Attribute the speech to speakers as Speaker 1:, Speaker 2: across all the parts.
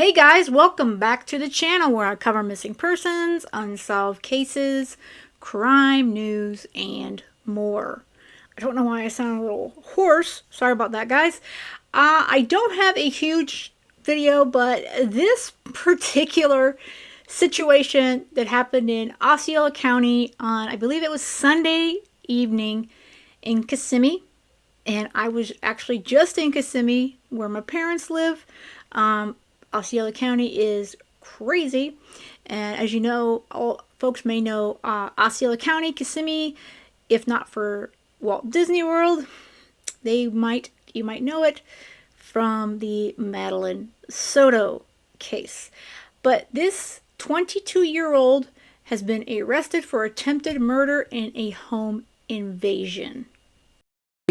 Speaker 1: Hey guys, welcome back to the channel where I cover missing persons, unsolved cases, crime news, and more. I don't know why I sound a little hoarse. Sorry about that, guys. I don't have a huge video, but this particular situation that happened in Osceola County on, I believe it was Sunday evening in Kissimmee. And I was actually just in Kissimmee, where my parents live. Osceola County is crazy, and as you know, all folks may know Osceola County, Kissimmee. If not for Walt Disney World, you might know it from the Madeline Soto case. But this 22-year-old has been arrested for attempted murder and a home invasion.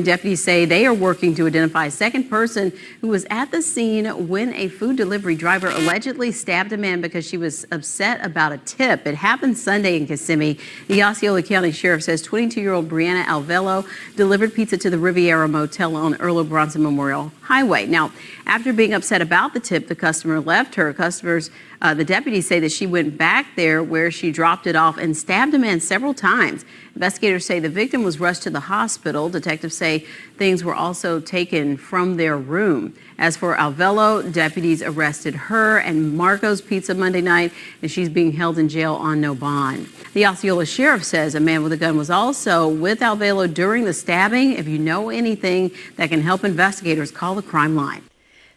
Speaker 2: Deputies say they are working to identify a second person who was at the scene when a food delivery driver allegedly stabbed a man because she was upset about a tip. It happened Sunday in Kissimmee. The Osceola County Sheriff says 22-year-old Brianna Alvello delivered pizza to the Riviera Motel on Earl of Bronson Memorial Highway. Now, after being upset about the tip, the customer left her. The deputies say that she went back there where she dropped it off and stabbed a man several times. Investigators say the victim was rushed to the hospital. Detectives say things were also taken from their room. As for Alvello, deputies arrested her and Marco's Pizza Monday night, and she's being held in jail on no bond. The Osceola Sheriff says a man with a gun was also with Alvello during the stabbing. If you know anything that can help investigators, call the crime line.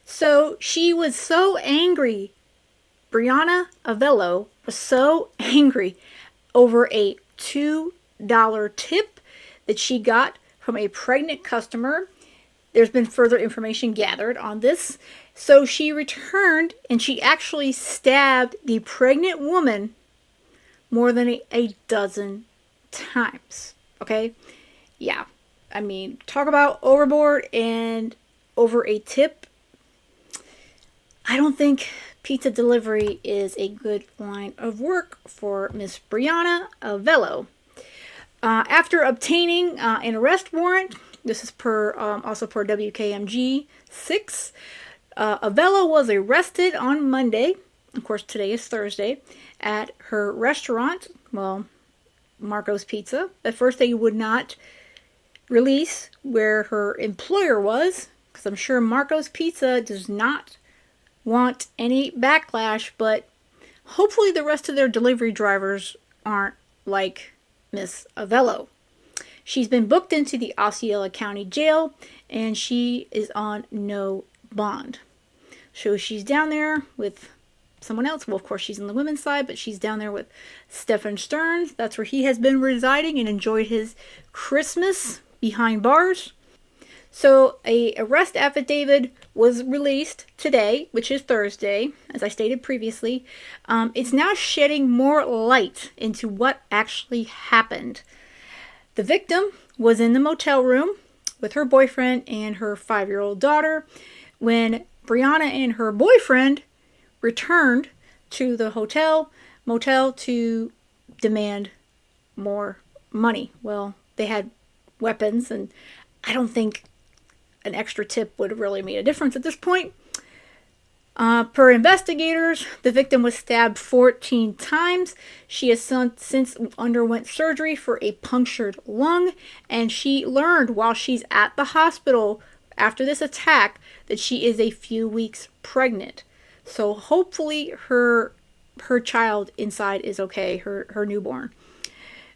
Speaker 1: So she was so angry. Brianna Alvello was so angry over a $2 tip that she got from a pregnant customer. There's been further information gathered on this. So she returned and she actually stabbed the pregnant woman more than a dozen times. Okay? Yeah. I mean, talk about overboard and over a tip. I don't think pizza delivery is a good line of work for Miss Brianna Alvello. After obtaining an arrest warrant, this is also per WKMG 6, Alvello was arrested on Monday, of course today is Thursday, at her restaurant, Marco's Pizza. At first they would not release where her employer was, because I'm sure Marco's Pizza does not want any backlash, but hopefully the rest of their delivery drivers aren't like Miss Alvello. She's been booked into the Osceola County Jail, and she is on no bond. So she's down there with someone else. Well, of course, she's on the women's side, but she's down there with Stephen Stearns. That's where he has been residing and enjoyed his Christmas behind bars. So a arrest affidavit was released today, which is Thursday, as I stated previously. It's now shedding more light into what actually happened. The victim was in the motel room with her boyfriend and her 5-year-old daughter when Brianna and her boyfriend returned to the motel to demand more money. Well, they had weapons, and I don't think an extra tip would really make a difference at this point. Per investigators, the victim was stabbed 14 times. She has since underwent surgery for a punctured lung, and she learned while she's at the hospital after this attack that she is a few weeks pregnant. So hopefully her child inside is okay, her newborn.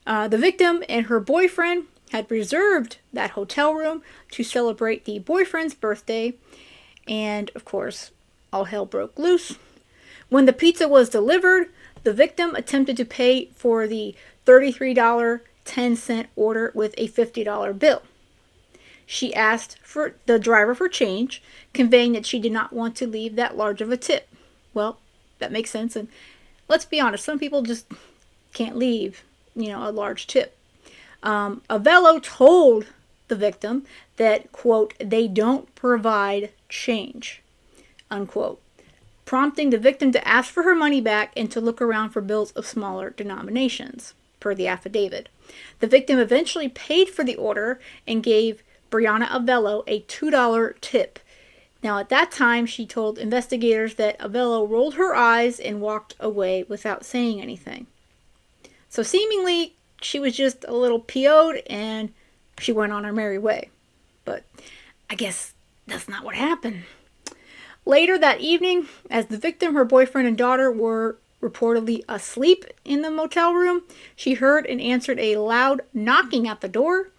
Speaker 1: The victim and her boyfriend had reserved that hotel room to celebrate the boyfriend's birthday, and of course, all hell broke loose. When the pizza was delivered, the victim attempted to pay for the $33.10 order with a $50 bill. She asked for the driver for change, conveying that she did not want to leave that large of a tip. Well, that makes sense, and let's be honest, some people just can't leave, a large tip. Alvello told the victim that, quote, they don't provide change, unquote, prompting the victim to ask for her money back and to look around for bills of smaller denominations, per the affidavit. The victim eventually paid for the order and gave Brianna Alvello a $2 tip. Now, at that time, she told investigators that Avello rolled her eyes and walked away without saying anything. So, seemingly, she was just a little PO'd and she went on her merry way. But I guess that's not what happened. Later that evening, as the victim, her boyfriend, and daughter were reportedly asleep in the motel room, she heard and answered a loud knocking at the door.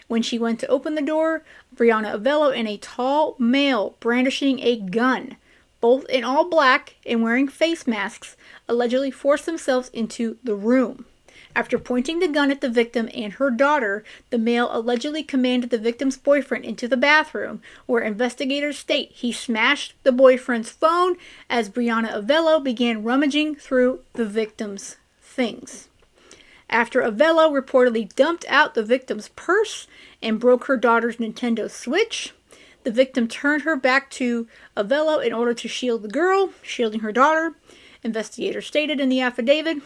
Speaker 1: When she went to open the door, Brianna Avello and a tall male brandishing a gun, both in all black and wearing face masks, allegedly forced themselves into the room. After pointing the gun at the victim and her daughter, the male allegedly commanded the victim's boyfriend into the bathroom, where investigators state he smashed the boyfriend's phone as Brianna Avello began rummaging through the victim's things. After Avello reportedly dumped out the victim's purse and broke her daughter's Nintendo Switch, the victim turned her back to Avello in order to shield the girl, shielding her daughter. Investigators stated in the affidavit,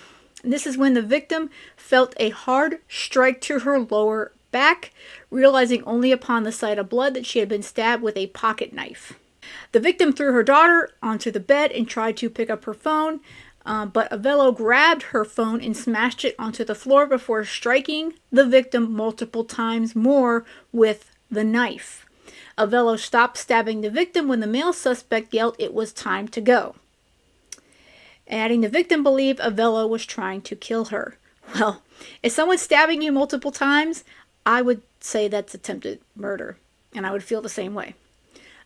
Speaker 1: this is when the victim felt a hard strike to her lower back, realizing only upon the sight of blood that she had been stabbed with a pocket knife. The victim threw her daughter onto the bed and tried to pick up her phone, but Avello grabbed her phone and smashed it onto the floor before striking the victim multiple times more with the knife. Avello stopped stabbing the victim when the male suspect yelled it was time to go, adding the victim believed Avello was trying to kill her. Well, if someone's stabbing you multiple times, I would say that's attempted murder, and I would feel the same way.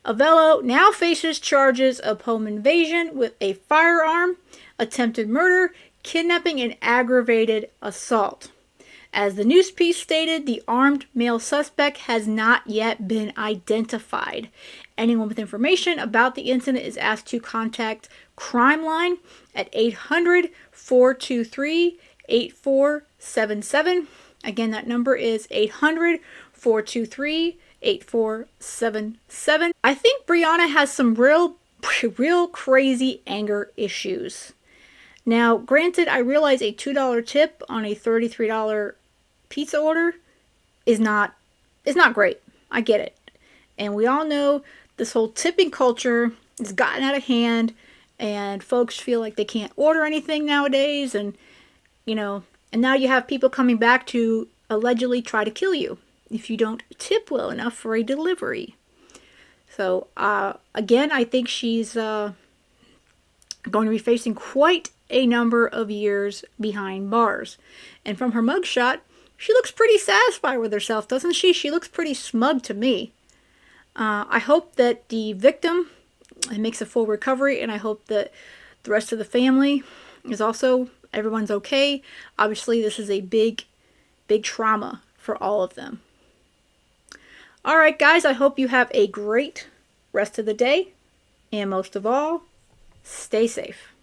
Speaker 1: Avello now faces charges of home invasion with a firearm, attempted murder, kidnapping, and aggravated assault. As the news piece stated, the armed male suspect has not yet been identified. Anyone with information about the incident is asked to contact Crime Line at 800-423-8477. Again, that number is 800-423-8477. I think Brianna has some real crazy anger issues. Now, granted, I realize a $2 tip on a $33 pizza order is not great. I get it. And we all know this whole tipping culture has gotten out of hand, and folks feel like they can't order anything nowadays, and now you have people coming back to allegedly try to kill you if you don't tip well enough for a delivery. So, again, I think she's going to be facing quite a number of years behind bars. And from her mugshot, she looks pretty satisfied with herself, doesn't she? She looks pretty smug to me. I hope that the victim makes a full recovery, and I hope that the rest of the family is also, everyone's okay. Obviously, this is a big trauma for all of them. All right, guys, I hope you have a great rest of the day, and most of all, stay safe.